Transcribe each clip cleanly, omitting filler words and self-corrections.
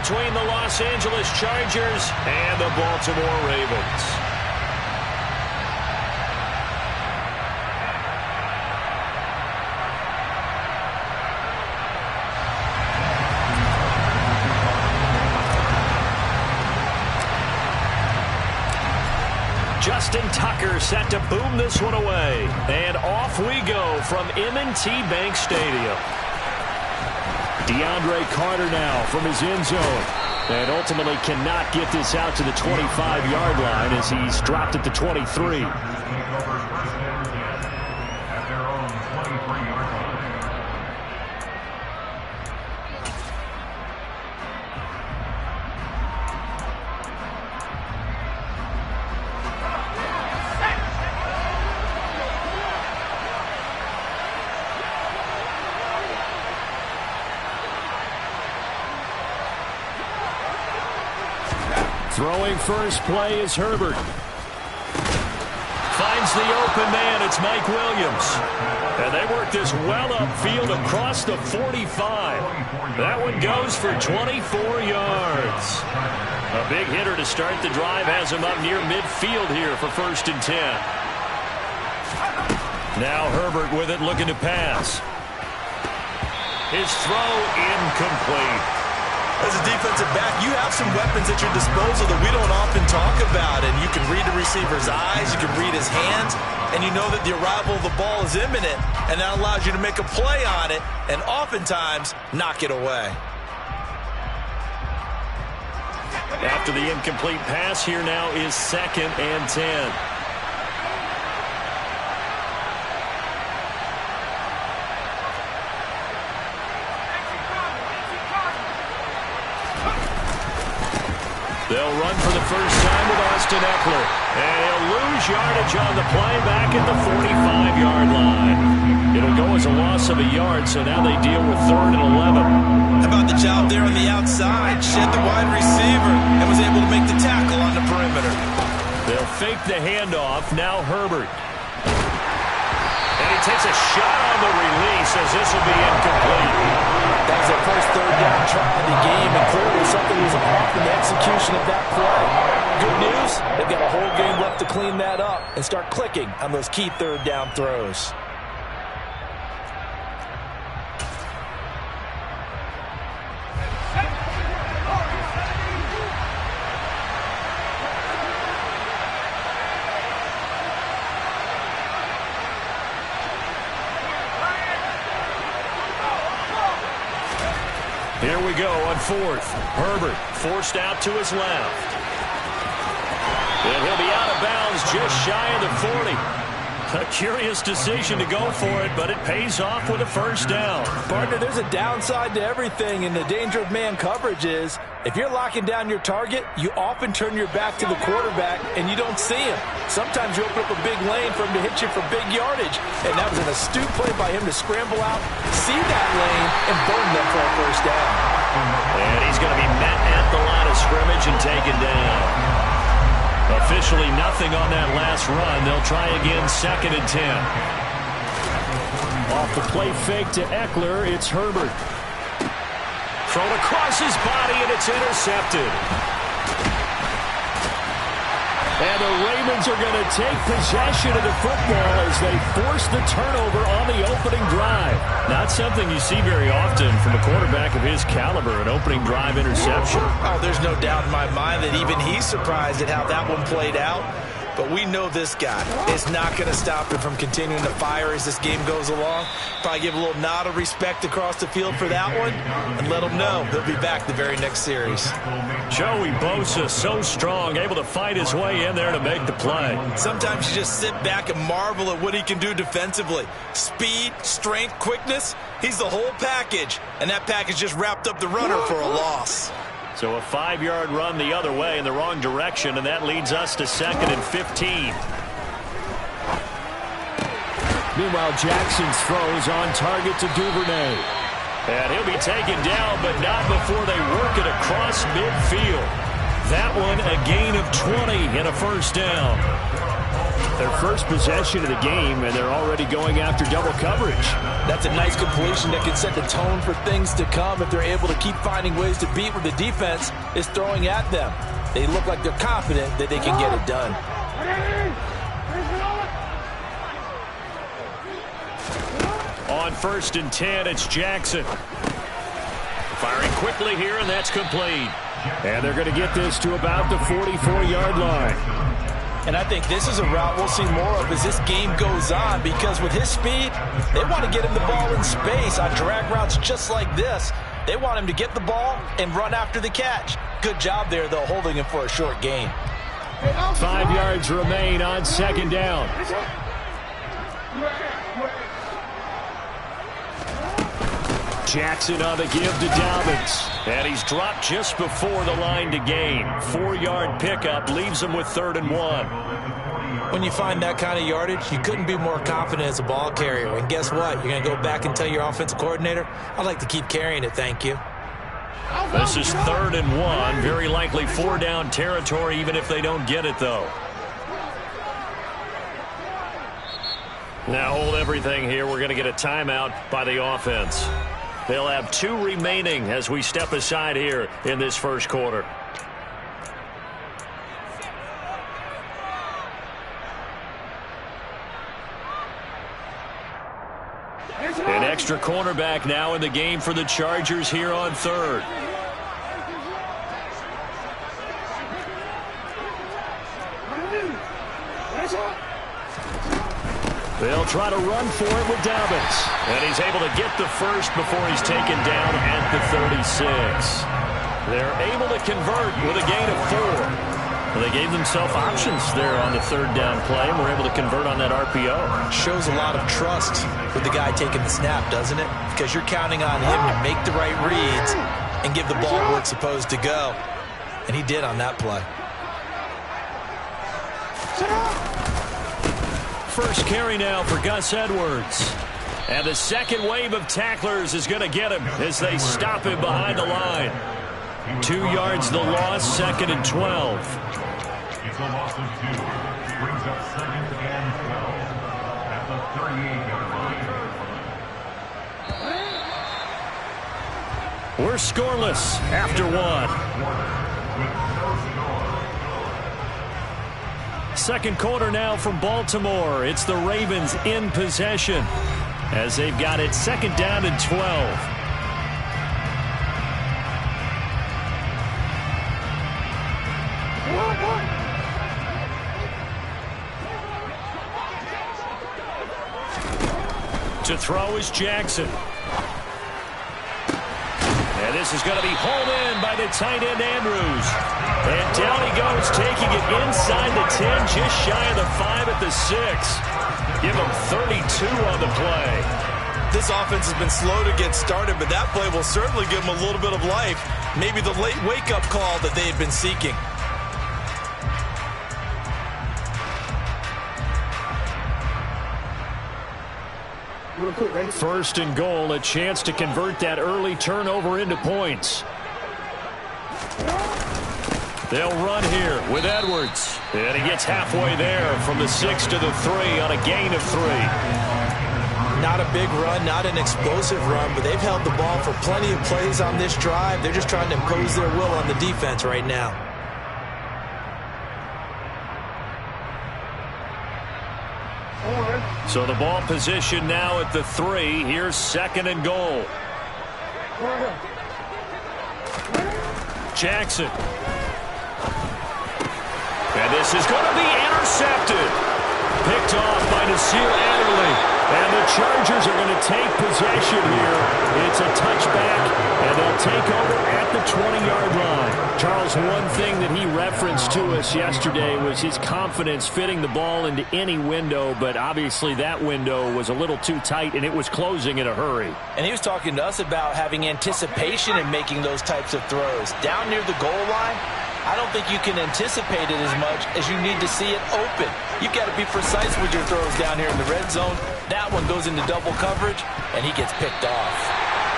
between the Los Angeles Chargers and the Baltimore Ravens. Justin Tucker set to boom this one away. And off we go from M&T Bank Stadium. DeAndre Carter now from his end zone. And ultimately cannot get this out to the 25-yard line as he's dropped at the 23. Throwing first play is Herbert. Finds the open man. It's Mike Williams. And they work this well upfield across the 45. That one goes for 24 yards. A big hitter to start the drive has him up near midfield here for 1st and 10. Now Herbert with it, looking to pass. His throw incomplete. As a defensive back, you have some weapons at your disposal that we don't often talk about. And you can read the receiver's eyes, you can read his hands, and you know that the arrival of the ball is imminent. And that allows you to make a play on it and oftentimes knock it away. After the incomplete pass, here now is 2nd and 10. They'll run for the first time with Austin Ekeler. And he'll lose yardage on the play back at the 45-yard line. It'll go as a loss of a yard, so now they deal with 3rd and 11. How about the job there on the outside? Shed the wide receiver and was able to make the tackle on the perimeter. They'll fake the handoff. Now Herbert. And he takes a shot on the release as this will be incomplete. That was their first 3rd down try of the game, and clearly something was off in the execution of that play. Good news, they've got a whole game left to clean that up and start clicking on those key 3rd down throws. Here we go on 4th. Herbert forced out to his left. And he'll be out of bounds just shy of the 40. A curious decision to go for it, but it pays off with a 1st down. Partner, there's a downside to everything, and the danger of man coverage is if you're locking down your target, you often turn your back to the quarterback and you don't see him. Sometimes you open up a big lane for him to hit you for big yardage, and that was an astute play by him to scramble out, see that lane, and burn them for a 1st down. And he's going to be met at the line of scrimmage and taken down. Officially nothing on that last run. They'll try again 2nd and 10. Off the play fake to Ekeler, it's Herbert. Thrown across his body, and it's intercepted. And the Ravens are going to take possession of the football as they force the turnover on the opening drive. Not something you see very often from a quarterback of his caliber, an opening drive interception. Oh, there's no doubt in my mind that even he's surprised at how that one played out. But we know this guy is not going to stop him from continuing to fire as this game goes along. Probably give a little nod of respect across the field for that one and let him know he'll be back the very next series. Joey Bosa, so strong, able to fight his way in there to make the play. Sometimes you just sit back and marvel at what he can do defensively. Speed, strength, quickness, he's the whole package. And that package just wrapped up the runner for a loss. So a 5-yard run the other way in the wrong direction, and that leads us to 2nd and 15. Meanwhile, Jackson's throw is on target to Duvernay. And he'll be taken down, but not before they work it across midfield. That one a gain of 20 and a 1st down. Their first possession of the game, and they're already going after double coverage. That's a nice completion that can set the tone for things to come if they're able to keep finding ways to beat what the defense is throwing at them. They look like they're confident that they can get it done. On 1st and 10, it's Jackson. Firing quickly here, and that's complete. And they're going to get this to about the 44-yard line. And I think this is a route we'll see more of as this game goes on, because with his speed, they want to get him the ball in space on drag routes just like this. They want him to get the ball and run after the catch. Good job there, though, holding him for a short gain. 5 yards remain on 2nd down. Jackson on the give to Dobbins. And he's dropped just before the line to gain. 4-yard pickup leaves him with 3rd and 1. When you find that kind of yardage, you couldn't be more confident as a ball carrier. And guess what? You're going to go back and tell your offensive coordinator, I'd like to keep carrying it, thank you. This is 3rd and 1. Very likely 4-down territory, even if they don't get it, though. Now hold everything here. We're going to get a timeout by the offense. They'll have 2 remaining as we step aside here in this first quarter. An extra cornerback now in the game for the Chargers here on 3rd. They'll try to run for it with Dobbins. And he's able to get the first before he's taken down at the 36. They're able to convert with a gain of 4. Well, they gave themselves options there on the 3rd down play, and were able to convert on that RPO. Shows a lot of trust with the guy taking the snap, doesn't it? Because you're counting on him to make the right reads and give the ball where it's supposed to go. And he did on that play. First carry now for Gus Edwards. And the second wave of tacklers is going to get him as they stop him behind the line. 2 yards the loss, 2nd and 12. It's a loss of 2. Brings up 2nd and 12 at the 38-yard line. We're scoreless after 1. Second quarter now from Baltimore. It's the Ravens in possession as they've got it 2nd down and 12. To throw is Jackson. And this is going to be hauled in by the tight end Andrews. And down he goes, taking it inside the 10, just shy of the 5 at the 6. Give him 32 on the play. This offense has been slow to get started, but that play will certainly give them a little bit of life. Maybe the late wake-up call that they had been seeking. First and goal, a chance to convert that early turnover into points. They'll run here with Edwards. And he gets halfway there from the 6 to the 3 on a gain of 3. Not a big run, not an explosive run, but they've held the ball for plenty of plays on this drive. They're just trying to impose their will on the defense right now. So the ball position now at the 3. Here's 2nd and goal. Jackson. And this is going to be intercepted. Picked off by Nasir Adderley. And the Chargers are going to take possession here. It's a touchback, and they'll take over at the 20-yard line. Charles, one thing that he referenced to us yesterday was his confidence fitting the ball into any window, but obviously that window was a little too tight, and it was closing in a hurry. And he was talking to us about having anticipation in making those types of throws. Down near the goal line, I don't think you can anticipate it as much as you need to see it open. You've got to be precise with your throws down here in the red zone. That one goes into double coverage, and he gets picked off.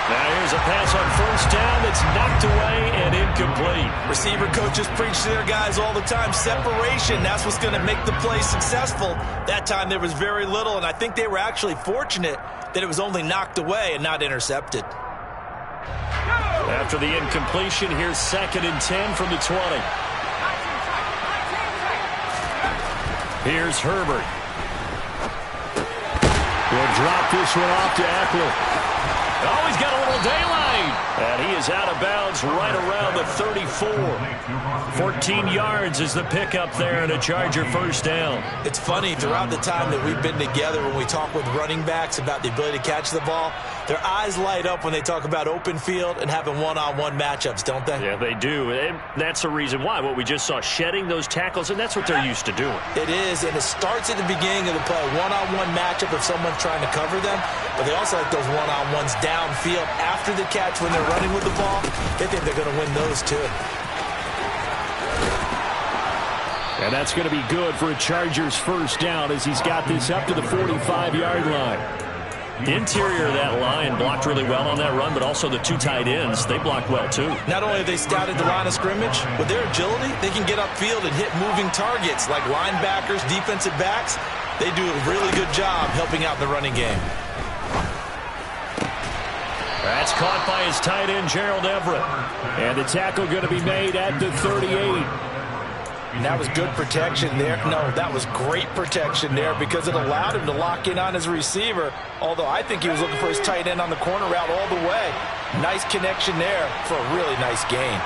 Now here's a pass on 1st down that's knocked away and incomplete. Receiver coaches preach to their guys all the time. Separation, that's what's going to make the play successful. That time there was very little, and I think they were actually fortunate that it was only knocked away and not intercepted. After the incompletion, here's 2nd and 10 from the 20. Here's Herbert. We'll drop this one off to Eckler. Oh, he's got a little daylight. And he is out of bounds right around the 34. 14 yards is the pickup there and a Charger first down. It's funny, throughout the time that we've been together, when we talk with running backs about the ability to catch the ball, their eyes light up when they talk about open field and having one-on-one matchups, don't they? Yeah, they do. And that's the reason why. What we just saw, shedding those tackles, and that's what they're used to doing. It is, and it starts at the beginning of the play. One-on-one matchup if someone's trying to cover them, but they also like those one-on-ones downfield after the catch when they're running with the ball. They think they're going to win those too. And that's going to be good for a Chargers first down as he's got this up to the 45-yard line. Interior of that line blocked really well on that run, but also the two tight ends, they blocked well too. Not only have they scouted the line of scrimmage, with their agility, they can get upfield and hit moving targets like linebackers, defensive backs. They do a really good job helping out in the running game. That's caught by his tight end, Gerald Everett. And the tackle going to be made at the 38. And that was good protection there. No, that was great protection there because it allowed him to lock in on his receiver, although I think he was looking for his tight end on the corner route all the way. Nice connection there for a really nice gain.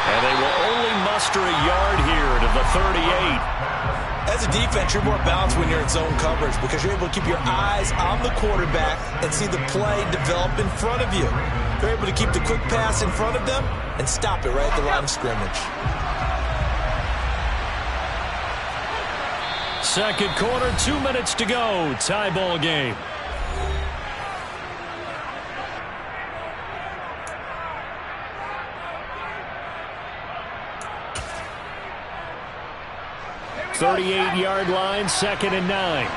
And they will only muster a yard here to the 38. As a defense, you're more balanced when you're in zone coverage because you're able to keep your eyes on the quarterback and see the play develop in front of you. You're able to keep the quick pass in front of them and stop it right at the line of scrimmage. Second quarter, 2 minutes to go. Tie ball game. .38-yard line, 2nd and 9.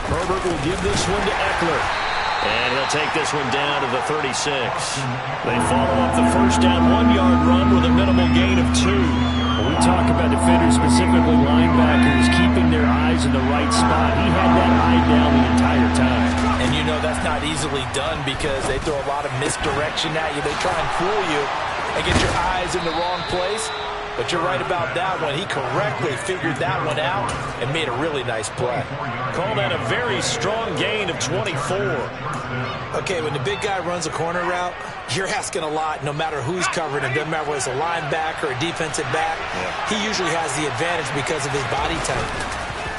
Herbert will give this one to Eckler. And he'll take this one down to the 36. They follow up the first down 1-yard run with a minimal gain of 2. When we talk about defenders, specifically linebackers, keeping their eyes in the right spot, he had that eye down the entire time. And you know that's not easily done because they throw a lot of misdirection at you. They try and fool you and get your eyes in the wrong place. But you're right about that one. He correctly figured that one out and made a really nice play. Call that a very strong gain of 24. Okay, when the big guy runs a corner route, you're asking a lot no matter who's covering him. Doesn't matter whether it's a linebacker or a defensive back. He usually has the advantage because of his body type.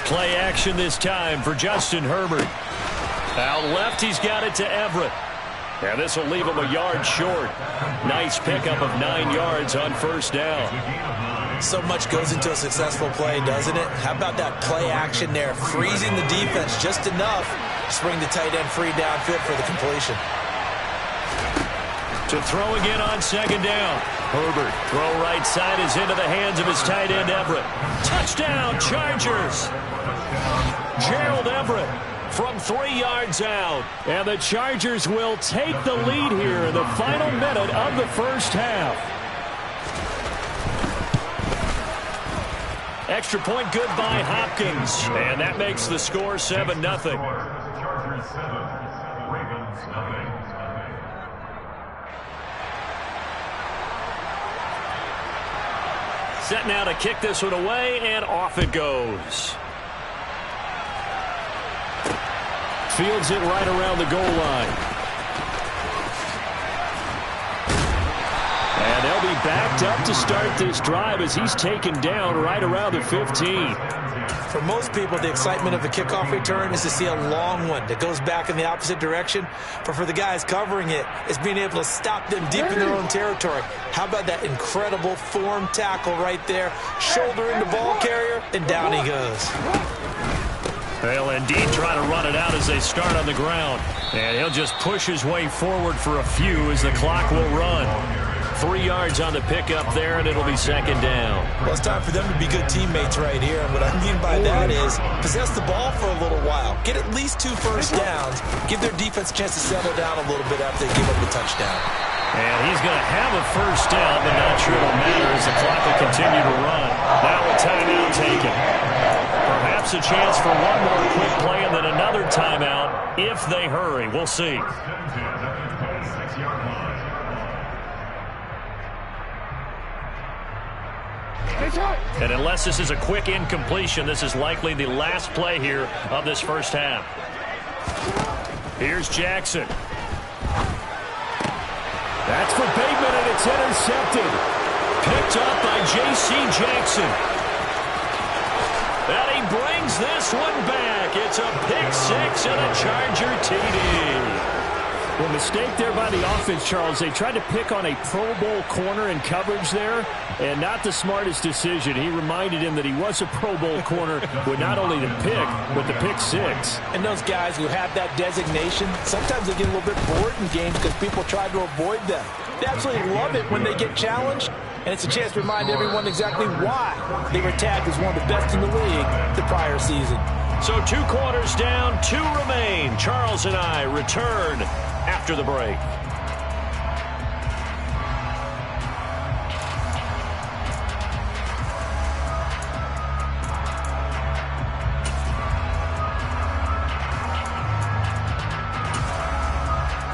Play action this time for Justin Herbert. Out left, he's got it to Everett. And this will leave him a yard short. Nice pickup of 9 yards on first down. So much goes into a successful play, doesn't it? How about that play action there? Freezing the defense just enough to bring the tight end free downfield for the completion. To throw again on second down. Herbert, throw right side is into the hands of his tight end, Everett. Touchdown, Chargers! Gerald Everett from 3 yards out. And the Chargers will take the lead here in the final minute of the first half. Extra point good by Hopkins. And that makes the score 7-0. Chargers 7, Ravens nothing. Set now to kick this one away, and off it goes. Fields it right around the goal line. And they'll be backed up to start this drive as he's taken down right around the 15. For most people, the excitement of the kickoff return is to see a long one that goes back in the opposite direction. But for the guys covering it, it's being able to stop them deep in their own territory. How about that incredible form tackle right there? Shoulder in the ball carrier, and down he goes. They'll indeed try to run it out as they start on the ground. And he'll just push his way forward for a few as the clock will run. 3 yards on the pickup there, and it'll be second down. Well, it's time for them to be good teammates right here. And what I mean by that is possess the ball for a little while. Get at least 2 first downs. Give their defense a chance to settle down a little bit after they give up a touchdown. And he's going to have a first down, but not sure it'll matter as the clock will continue to run. Now a timeout taken. Perhaps a chance for one more quick play and then another timeout if they hurry. We'll see. And unless this is a quick incompletion, this is likely the last play here of this first half. Here's Jackson. That's for Bateman, and it's intercepted. Picked up by J.C. Jackson. And he brings this one back. It's a pick 6 and a Charger TD. Well, mistake there by the offense, Charles. They tried to pick on a Pro Bowl corner in coverage there, and not the smartest decision. He reminded him that he was a Pro Bowl corner with not only the pick, but the pick 6. And those guys who have that designation, sometimes they get a little bit bored in games because people try to avoid them. They absolutely love it when they get challenged, and it's a chance to remind everyone exactly why they were tagged as one of the best in the league the prior season. So 2 quarters down, 2 remain. Charles and I return after the break.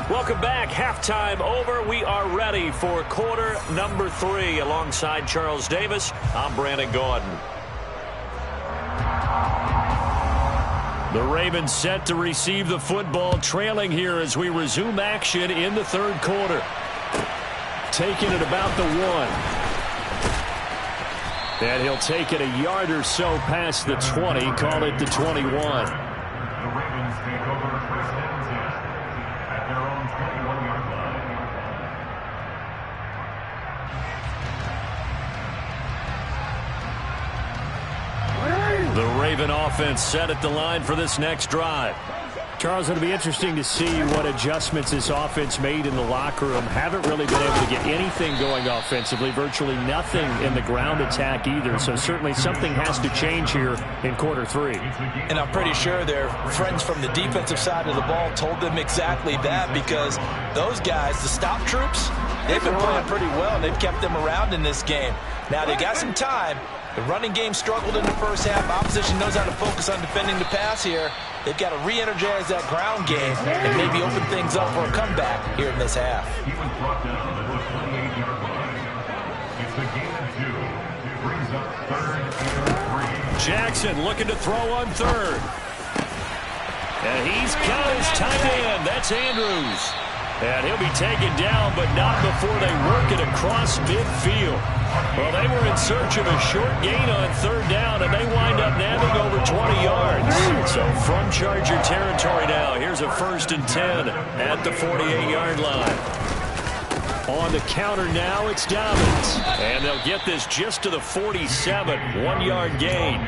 Welcome back. Halftime over. We are ready for quarter number 3. Alongside Charles Davis, I'm Brandon Gaudin. The Ravens set to receive the football, trailing here as we resume action in the third quarter. Taking it about the 1. And he'll take it a yard or so past the 20, call it the 21. The Ravens take over first and 10 at their own 21-yard line. The Raven offense set at the line for this next drive. Charles, it'll be interesting to see what adjustments this offense made in the locker room. Haven't really been able to get anything going offensively, virtually nothing in the ground attack either. So certainly something has to change here in quarter 3. And I'm pretty sure their friends from the defensive side of the ball told them exactly that, because those guys, the stop troops, they've been playing pretty well, and they've kept them around in this game. Now they got some time. The running game struggled in the first half. Opposition knows how to focus on defending the pass here. They've got to re-energize that ground game and maybe open things up for a comeback here in this half. He was brought down at the 28-yard line. It's the gain of 2. Brings up 3rd and 3. Jackson looking to throw on 3rd. And he's got his tight end. That's Andrews. And he'll be taken down, but not before they work it across midfield. Well, they were in search of a short gain on 3rd down, and they wind up nabbing over 20 yards. So from Charger territory now, here's a 1st and 10 at the 48-yard line. On the counter now, it's Dobbins. And they'll get this just to the 47, 1-yard gain.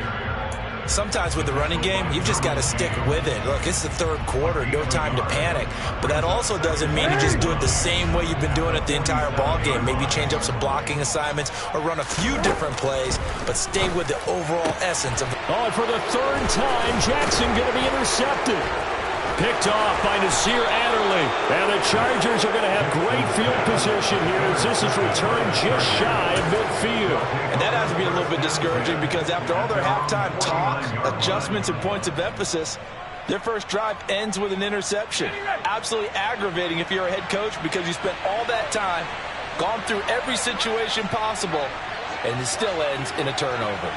Sometimes with the running game, you've just got to stick with it. Look, it's the third quarter, no time to panic. But that also doesn't mean you just do it the same way you've been doing it the entire ball game. Maybe change up some blocking assignments or run a few different plays, but stay with the overall essence of it. Oh, and for the 3rd time, Jackson going to be intercepted. Picked off by Nasir Adderley. And the Chargers are going to have great field position here as this is returned just shy of midfield. And that has to be a little bit discouraging, because after all their halftime talk, adjustments and points of emphasis, their first drive ends with an interception. Absolutely aggravating if you're a head coach, because you spent all that time, gone through every situation possible, and it still ends in a turnover.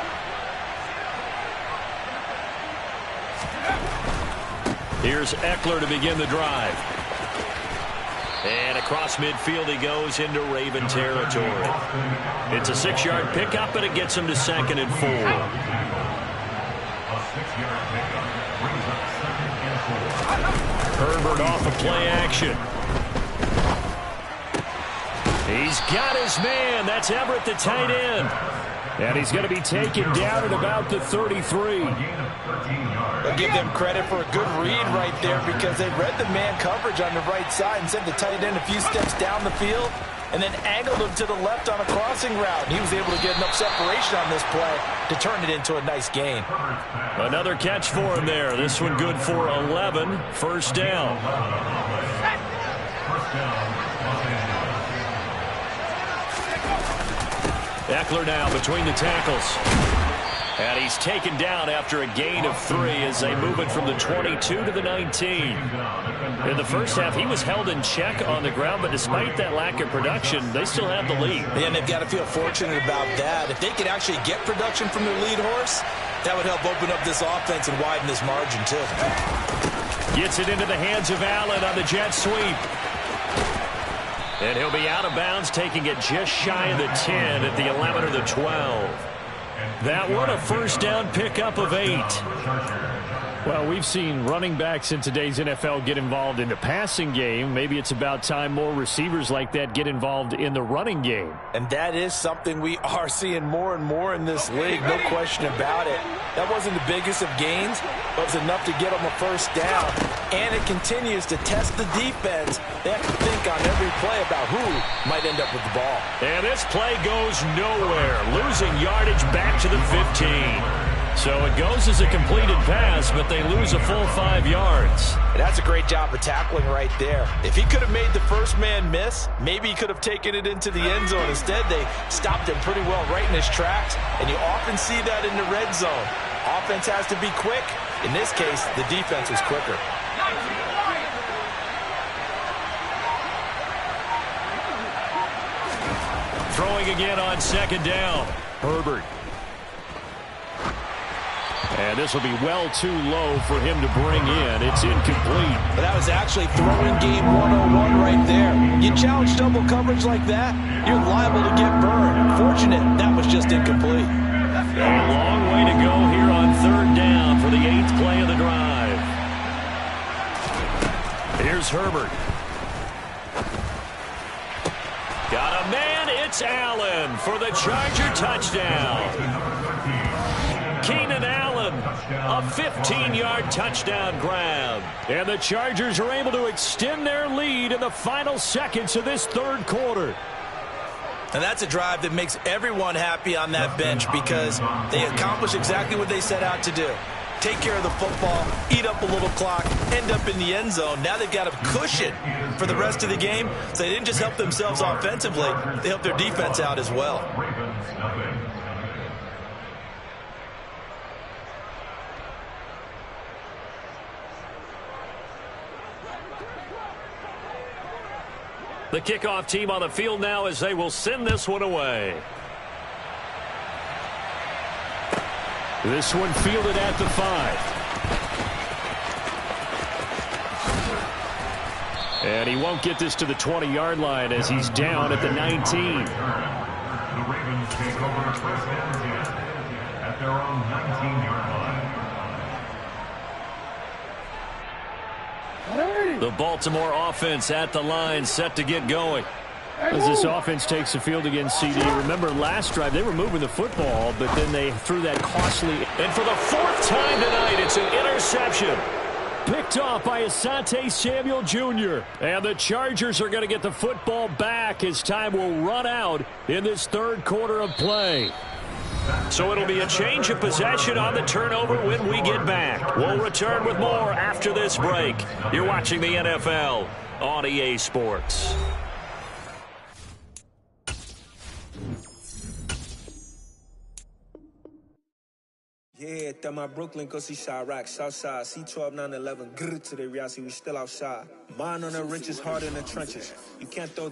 Here's Eckler to begin the drive. And across midfield he goes into Raven territory. It's a 6-yard pickup, and it gets him to 2nd and 4. A 6-yard pickup brings up 2nd and 4. Herbert off of play action. He's got his man. That's Everett, the tight end. And he's going to be taken down at about the 33. I'll give them credit for a good read right there because they read the man coverage on the right side and sent the tight end a few steps down the field and then angled him to the left on a crossing route. He was able to get enough separation on this play to turn it into a nice gain. Another catch for him there. This one good for 11. First down. Eckler now between the tackles. And he's taken down after a gain of 3 as they move it from the 22 to the 19. In the first half, he was held in check on the ground, but despite that lack of production, they still have the lead. And they've got to feel fortunate about that. If they could actually get production from their lead horse, that would help open up this offense and widen this margin, too. Gets it into the hands of Allen on the jet sweep. And he'll be out of bounds, taking it just shy of the 10 at the 11 or the 12. That one a first down pickup of 8. Well, we've seen running backs in today's NFL get involved in the passing game. Maybe it's about time more receivers like that get involved in the running game. And that is something we are seeing more and more in this league, no question about it. That wasn't the biggest of gains, but it was enough to get them a first down. And it continues to test the defense. They have to think on every play about who might end up with the ball. And this play goes nowhere, losing yardage back to the 15. So it goes as a completed pass, but they lose a full 5 yards. That's a great job of tackling right there. If he could have made the first man miss, maybe he could have taken it into the end zone. Instead, they stopped him pretty well right in his tracks, and you often see that in the red zone. Offense has to be quick. In this case, the defense was quicker. Throwing again on second down. Herbert. And this will be well too low for him to bring in. It's incomplete. But that was actually throwing game 101 right there. You challenge double coverage like that, you're liable to get burned. Fortunate, that was just incomplete. A long way to go here on third down for the 8th play of the drive. Here's Herbert. Got a man, it's Allen for the Charger touchdown. Keenan Allen, a 15-yard touchdown grab. And the Chargers are able to extend their lead in the final seconds of this third quarter. And that's a drive that makes everyone happy on that bench because they accomplish exactly what they set out to do. Take care of the football, eat up a little clock, end up in the end zone. Now they've got a cushion for the rest of the game. So they didn't just help themselves offensively, they helped their defense out as well. The kickoff team on the field now as they will send this one away. This one fielded at the 5. And he won't get this to the 20-yard line as he's down at the 19. The Ravens take over first and 10 at their own 19-yard line. The Baltimore offense at the line, set to get going. As this offense takes the field against CD, remember last drive they were moving the football, but then they threw that costly. And for the 4th time tonight, it's an interception. Picked off by Asante Samuel Jr. And the Chargers are going to get the football back as time will run out in this third quarter of play. So it'll be a change of possession on the turnover when we get back. We'll return with more after this break. You're watching the NFL on EA Sports. Yeah, that my Brooklyn, go see Chirac, Southside, C12, 911, grrr to the Riasi, we still outside. Mine on the riches, hard in the trenches. You can't throw